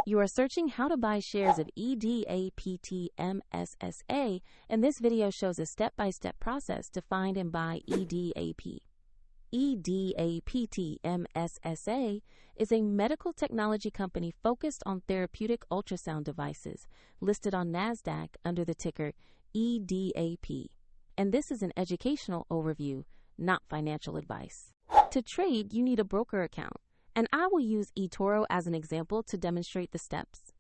You are searching how to buy shares of EDAP TMS SA, and this video shows a step-by-step process to find and buy EDAP. EDAP TMS SA is a medical technology company focused on therapeutic ultrasound devices, listed on NASDAQ under the ticker EDAP. And this is an educational overview, not financial advice. To trade, you need a broker account, and I will use eToro as an example to demonstrate the steps.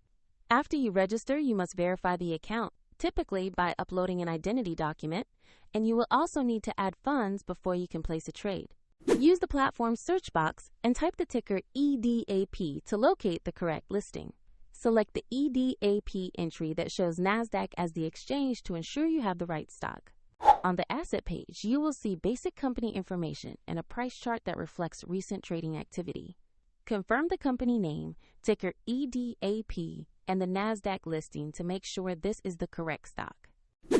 After you register, you must verify the account, typically by uploading an identity document, and you will also need to add funds before you can place a trade. Use the platform's search box and type the ticker EDAP to locate the correct listing. Select the EDAP entry that shows NASDAQ as the exchange to ensure you have the right stock. On the asset page, you will see basic company information and a price chart that reflects recent trading activity. Confirm the company name, ticker EDAP, and the NASDAQ listing to make sure this is the correct stock.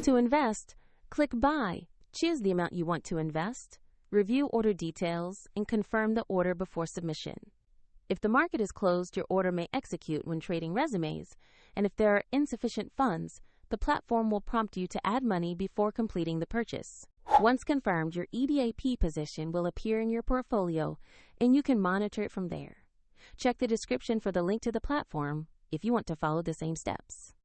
To invest, click Buy. Choose the amount you want to invest, review order details, and confirm the order before submission. If the market is closed, your order may execute when trading resumes, and if there are insufficient funds, the platform will prompt you to add money before completing the purchase. Once confirmed, your EDAP position will appear in your portfolio, and you can monitor it from there. Check the description for the link to the platform if you want to follow the same steps.